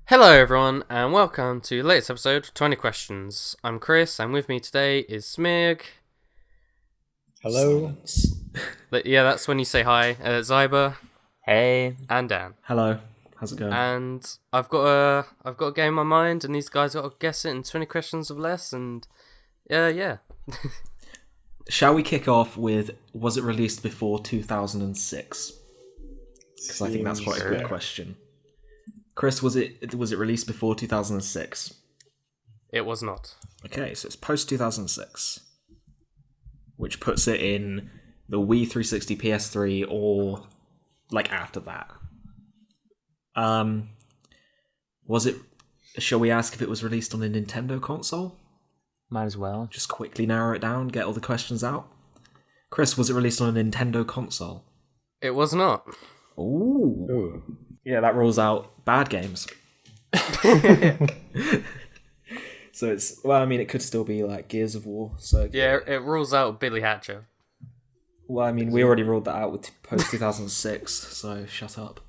Hello everyone and welcome to the latest episode, 20 Questions. I'm Chris and with me today is Smearg. Hello. Yeah, that's when you say hi. Xiber. Hey. And Dan. Hello. How's it going? And I've got a game in my mind and these guys got to guess it in 20 questions or less and yeah. Shall we kick off with, was it released before 2006? Because I think that's quite a good question. Chris, was it released before 2006? It was not. Okay, so it's post 2006, which puts it in the Wii 360, PS3, or like after that. Was it? Shall we ask if it was released on a Nintendo console? Might as well. Just quickly narrow it down, get all the questions out. Chris, was it released on a Nintendo console? It was not. Ooh. Yeah, that rules out bad games. So it's, well, I mean, it could still be like Gears of War. So Yeah, it rules out Billy Hatcher. Well, I mean, we already ruled that out with post 2006, so shut up.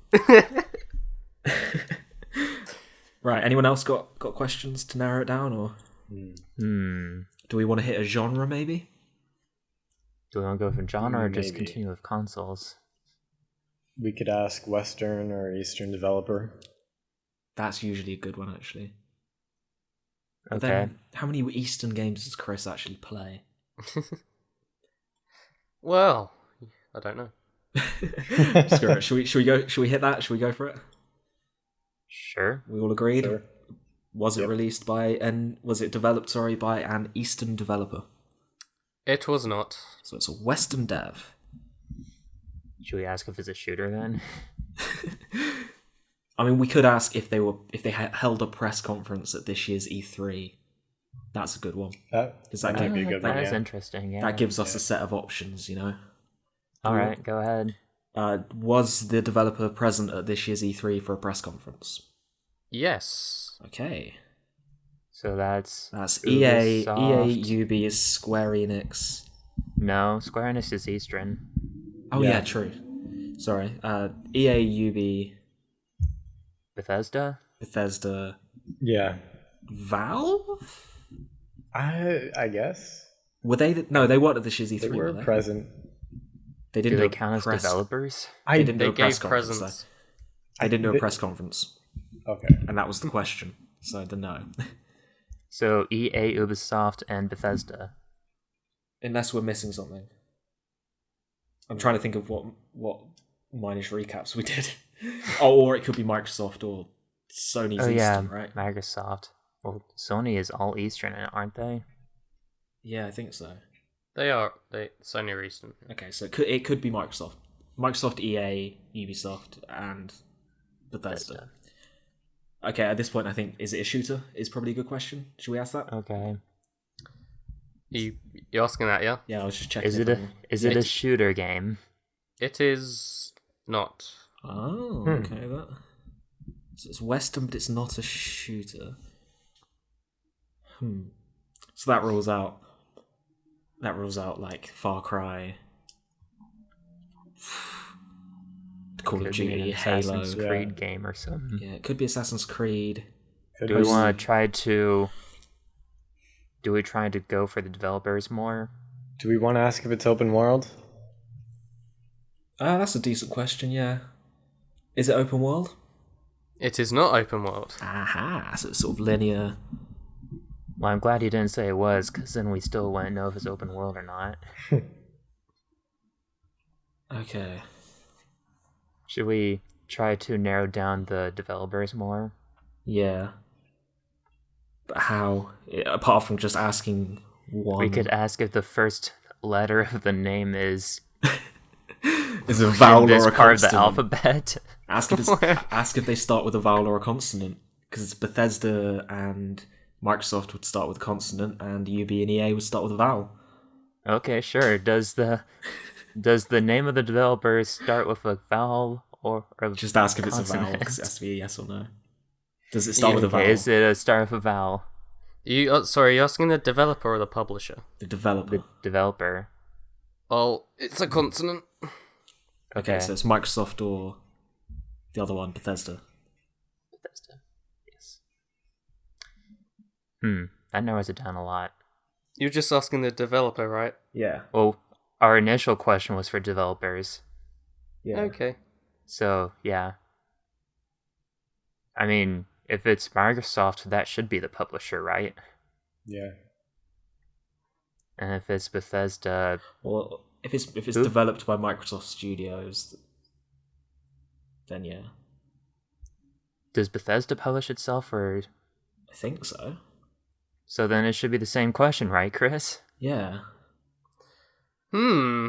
Right, anyone else got questions to narrow it down, or do we want to hit a genre maybe? Do we want to go for genre or just continue with consoles? We could ask Western or Eastern developer. That's usually a good one, actually. But Okay. then, how many Eastern games does Chris actually play? Well, I don't know. Screw it. Should we hit that? Should we go for it? Sure. We all agreed? Sure. Was it released by, and was it developed, by an Eastern developer? It was not. So it's a Western dev. Should we ask if it's a shooter then? I mean, we could ask if they held a press conference at this year's E3. That's a good one. That might be a good one. That is Yeah. interesting, yeah. That gives us a set of options, you know. Alright, go ahead. Was the developer present at this year's E3 for a press conference? Yes. Okay. So that's EA, Ubisoft. UB is Square Enix. No, Square Enix is Eastern. Oh Yeah. yeah, true. Sorry. EA, UB, Bethesda? Bethesda, Yeah. Valve? I guess. Were they? No, they weren't at this year's E3. They were present. They Do didn't they do a count as press- developers? They didn't do They a press gave conference. presents. They didn't do a press conference, Okay. and that was the question. So the no. So EA, Ubisoft, and Bethesda. Unless we're missing something. I'm trying to think of what minus recaps we did. Or it could be Microsoft or Sony's Eastern, right? Microsoft. Well, Sony is all Eastern, aren't they? Yeah, I think so. Sony or Eastern. Okay, so it could be Microsoft, EA, Ubisoft, and Bethesda. Okay, at this point, I think, is it a shooter? Is probably a good question. Should we ask that? Okay. You're asking that, yeah? Yeah, I was just checking. Is it a shooter game? It is not. Oh, okay. So it's Western, but it's not a shooter. So that rules out like Far Cry, Call of Could be an Duty, Halo. Assassin's Creed game or something. Yeah, it could be Assassin's Creed. Do we want to try to? Do we try to go for the developers more? Do we want to ask if it's open world? That's a decent question. Yeah, is it open world? It is not open world. Aha, so it's sort of linear. Well, I'm glad you didn't say it was, because then we still wouldn't know if it's open world or not. Okay. Should we try to narrow down the developers more? Yeah. But how? Apart from just asking one. We could ask if the first letter of the name is Is a vowel this or a part of the consonant. alphabet. Ask if they start with a vowel or a consonant, because Bethesda and Microsoft would start with a consonant, and UB and EA would start with a vowel. Okay, sure. Does the name of the developer start with a vowel or a Just ask if it's a vowel, consonant? because it has to be a yes or no. Does it start with a Okay, vowel? is it a start with a vowel? Sorry, you're asking the developer or the publisher? The developer. The developer. Well, it's a consonant. Okay, so it's Microsoft or the other one, Bethesda. Bethesda. That narrows it down a lot. You're just asking the developer, right? Yeah. Well, our initial question was for developers. Yeah. Okay. So, yeah. I mean, if it's Microsoft, that should be the publisher, right? Yeah. And if it's Bethesda, Well, if it's Who? developed by Microsoft Studios, then yeah, does Bethesda publish itself, or I think so. so then it should be the same question, right, Chris? Yeah. Hmm.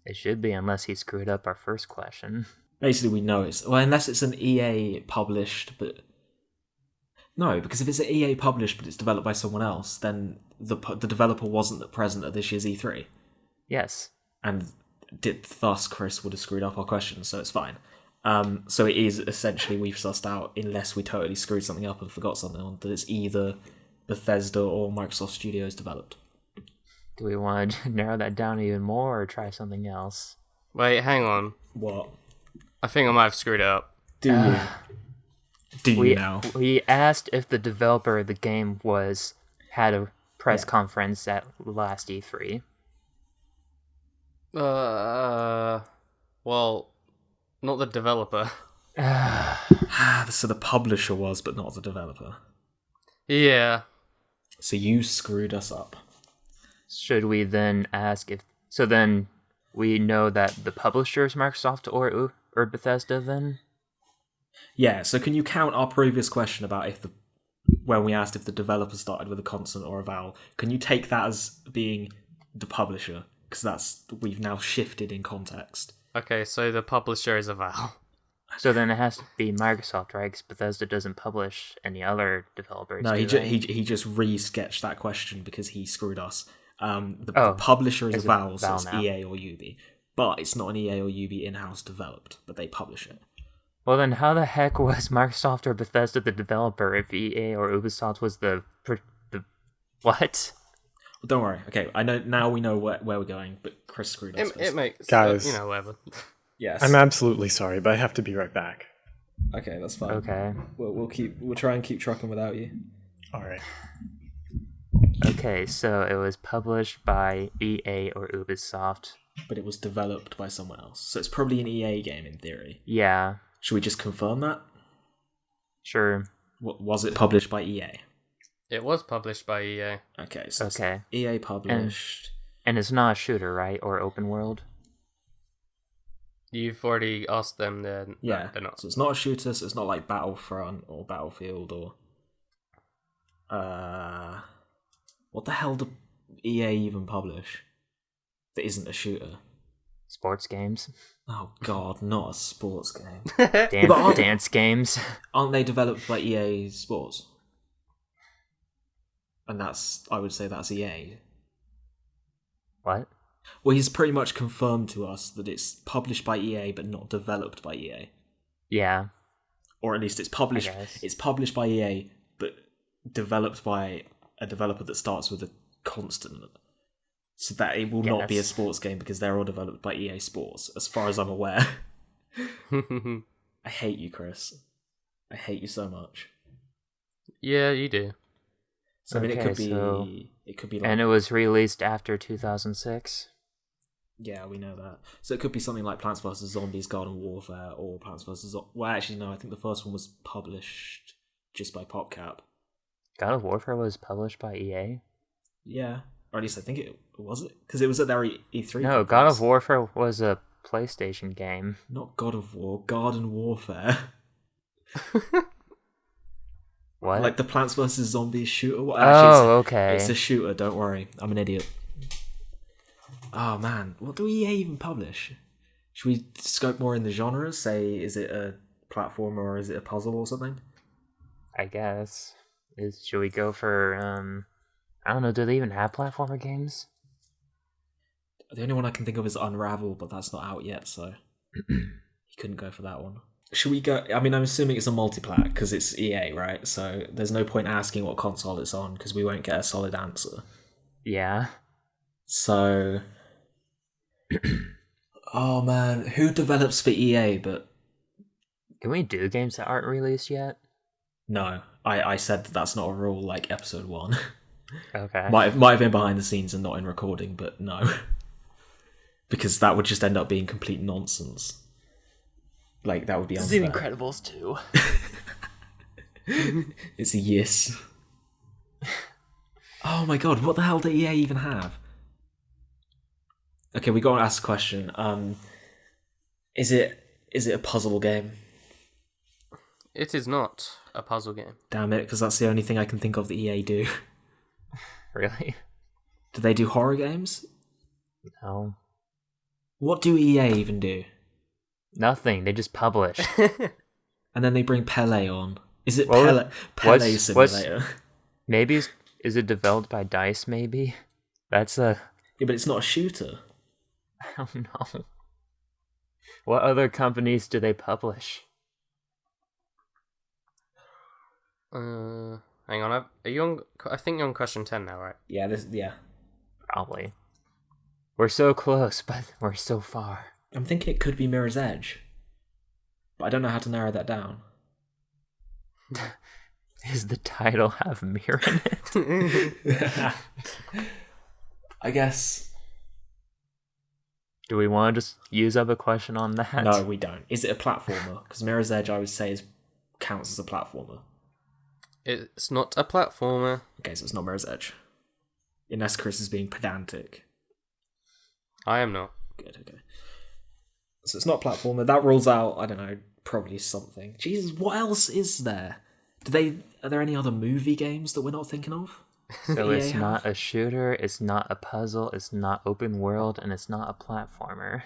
It should be, unless he screwed up our first question. Basically, we know it's unless it's an EA published, but no, because if it's an EA published but it's developed by someone else, then the developer wasn't present at this year's E3, Yes. and thus Chris would have screwed up our question, so it's fine. So it is essentially we've sussed out, unless we totally screwed something up and forgot something on, that it's either Bethesda or Microsoft Studios developed. Do we want to narrow that down even more, or try something else? Wait, hang on. What? I think I might have screwed it up. Do you? Do you now? We asked if the developer of the game had a press conference at last E3. Well, not the developer. So the publisher was, but not the developer. Yeah. So you screwed us up. Should we then ask if... So then we know that the publisher is Microsoft or Bethesda then? Yeah, so can you count our previous question about when we asked if the developer started with a consonant or a vowel, can you take that as being the publisher? Because we've now shifted in context. Okay, so the publisher is a vowel. So then it has to be Microsoft, right? Because Bethesda doesn't publish any other developers. No, do they? he just re-sketched that question because he screwed us. The publisher is a vowel, so it's now. EA or UB. But it's not an EA or UB in-house developed, but they publish it. Well, then how the heck was Microsoft or Bethesda the developer if EA or Ubisoft was the what? Well, don't worry. Okay, I know now. We know where we're going, but Chris screwed us. It makes... Guys. whatever. Yes. I'm absolutely sorry, but I have to be right back. Okay, that's fine. Okay. We'll try and keep trucking without you. All right. Okay, so it was published by EA or Ubisoft. But it was developed by someone else, so it's probably an EA game in theory. Yeah, Should we just confirm that? sure. Was it published by EA? It was published by EA. Okay, so it's Okay. EA published. And it's not a shooter, right? Or open world? You've already asked them, then Yeah, no, they're not. so it's not a shooter, so it's not like Battlefront or Battlefield or... What the hell do EA even publish that isn't a shooter? Sports games? Oh god, not a sports game. Dance games? Aren't they developed by EA Sports? And I would say that's EA. What? Well, he's pretty much confirmed to us that it's published by EA but not developed by EA. Yeah. Or at least it's published. guess. It's published by EA but developed by a developer that starts with a consonant. So that it will not be a Yes. sports game because they're all developed by EA Sports, as far as I'm aware. I hate you, Chris. I hate you so much. Yeah, you do. So I mean, Okay, it could be like, And it was released after 2006? yeah, we know that. So it could be something like Plants vs Zombies: Garden Warfare, or Plants vs. Well, actually, no. I think the first one was published just by PopCap. God of Warfare was published by EA? Yeah, or at least I think it was it because it was at their E3. No, God of Warfare was a PlayStation game. Not God of War, Garden Warfare. What? Like the Plants vs Zombies shooter. Well, okay. It's a shooter. Don't worry, I'm an idiot. Oh man, what do EA even publish? Should we scope more in the genres? Say, is it a platformer or is it a puzzle or something? I guess. Should we go for, I don't know, do they even have platformer games? The only one I can think of is Unravel, but that's not out yet, so you couldn't go for that one. Should we go? I mean, I'm assuming it's a multiplat because it's EA, right? So there's no point asking what console it's on because we won't get a solid answer. Yeah. So, oh man, who develops for EA but Can we do games that aren't released yet? No, I said that's not a rule like episode 1. Okay. might have been behind the scenes and not in recording, but no. Because that would just end up being complete nonsense. Like, that would be unfair. This is Incredibles 2. It's a yes. Oh my god, what the hell do EA even have? Okay, we got to ask a question. Is it a puzzle game? It is not a puzzle game. Damn it, because that's the only thing I can think of that EA do. Really? Do they do horror games? No. What do EA even do? Nothing. They just publish. And then they bring Pele on. Is it Well, Pele Simulator? Maybe is it developed by DICE? Maybe that's a. Yeah, but it's not a shooter. I don't know. What other companies do they publish? Hang on. Are you on? I think you're on question 10 now, right? Yeah, yeah. Probably. We're so close, but we're so far. I'm thinking it could be Mirror's Edge, but I don't know how to narrow that down. Does the title have mirror in it? I guess. Do we want to just use up a question on that? No, we don't. Is it a platformer? Because Mirror's Edge, I would say, counts as a platformer. It's not a platformer. Okay, so it's not Mirror's Edge. Unless Chris is being pedantic. I am not. Good, okay. So it's not a platformer. That rules out, I don't know, probably something. Jesus, what else is there? Are there any other movie games that we're not thinking of? So it's not a shooter, it's not a puzzle, it's not open world, and it's not a platformer.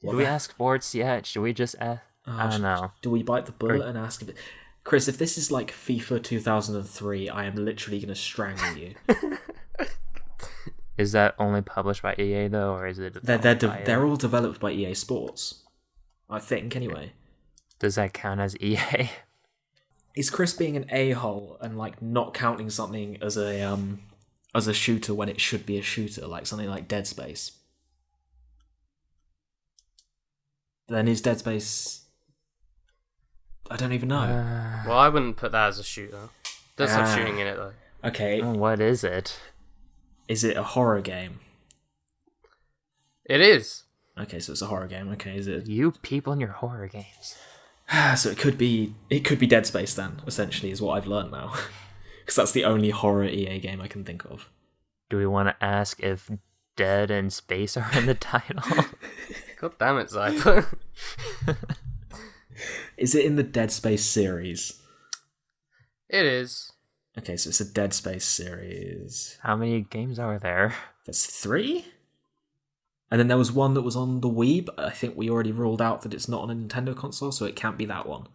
Did we ask sports yet? Should we just ask? I don't know. Do we bite the bullet and ask if it... Chris, if this is like FIFA 2003, I am literally going to strangle you. Is that only published by EA though, or is it? They're all developed by EA Sports, I think. Anyway, does that count as EA? Is Chris being an a-hole and like not counting something as a shooter when it should be a shooter, like something like Dead Space? Then is Dead Space? I don't even know. Well, I wouldn't put that as a shooter. There's some shooting in it though. Okay. What is it? Is it a horror game? It is. Okay, so it's a horror game. Okay, is it? You people in your horror games. So it could be Dead Space then. Essentially, is what I've learned now, because that's the only horror EA game I can think of. Do we want to ask if Dead and Space are in the title? God damn it, Xiber. Is it in the Dead Space series? It is. Okay, so it's a Dead Space series. How many games are there? There's 3? And then there was one that was on the Wii, but I think we already ruled out that it's not on a Nintendo console, so it can't be that one.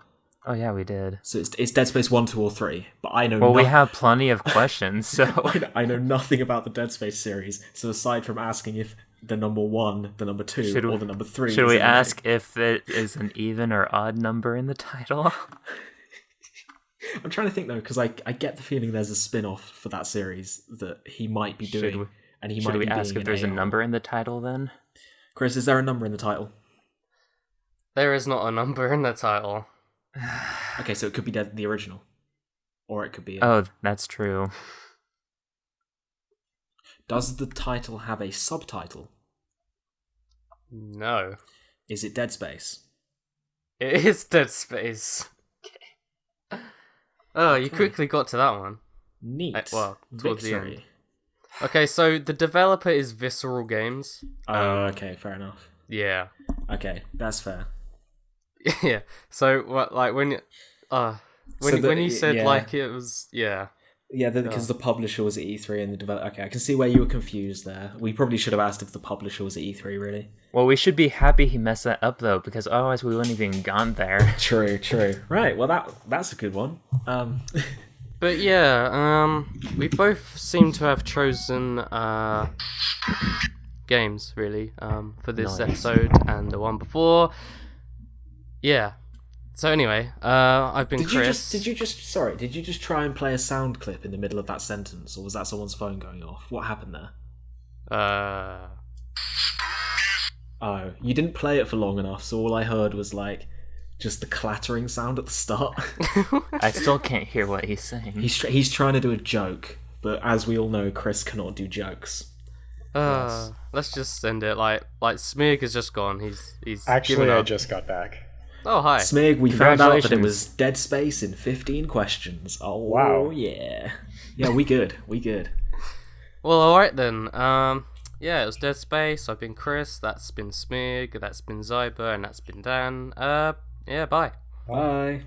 Oh yeah, we did. So it's Dead Space 1, 2, or 3, but I know we have plenty of questions, so... I know nothing about the Dead Space series, so aside from asking if the number 1, the number 2, or the number 3... Should we ask if it is an even or odd number in the title? I'm trying to think though, because I get the feeling there's a spin-off for that series that he might be doing, and he might be being Should we ask if there's a number in the title then? Chris, is there a number in the title? There is not a number in the title. Okay, so it could be the original, or it could be. Oh, that's true. Does the title have a subtitle? No. Is it Dead Space? It is Dead Space. Oh, you quickly got to that one. Neat. Well, towards the end. Victory. Okay, so the developer is Visceral Games. Oh, okay, fair enough. Yeah. Okay, that's fair. Yeah. So what? Like when you said yeah. like it was Yeah, because the publisher was at E3 and the developer. Okay, I can see where you were confused there. We probably should have asked if the publisher was at E3, really. Well, we should be happy he messed that up though, because otherwise we wouldn't have even gone there. True. Right. Well, that's a good one. But yeah, we both seem to have chosen games really for this episode and the one before. Yeah. So anyway, I've been Chris. Did you just try and play a sound clip in the middle of that sentence, or was that someone's phone going off? What happened there? Uh, Oh, You didn't play it for long enough, so all I heard was like just the clattering sound at the start. I still can't hear what he's saying. He's trying to do a joke, but as we all know, Chris cannot do jokes. Let's just end it. Like Smearg is just gone. He's Actually, given I up. just got back. Oh, hi. Smearg, we found out that it Congratulations. was Dead Space in 15 questions. Oh, Wow. yeah. Yeah, we good. We good. Well, alright then. Yeah, it was Dead Space. I've been Chris. That's been Smearg. That's been Xiber. And that's been Dan. Yeah, bye. Bye.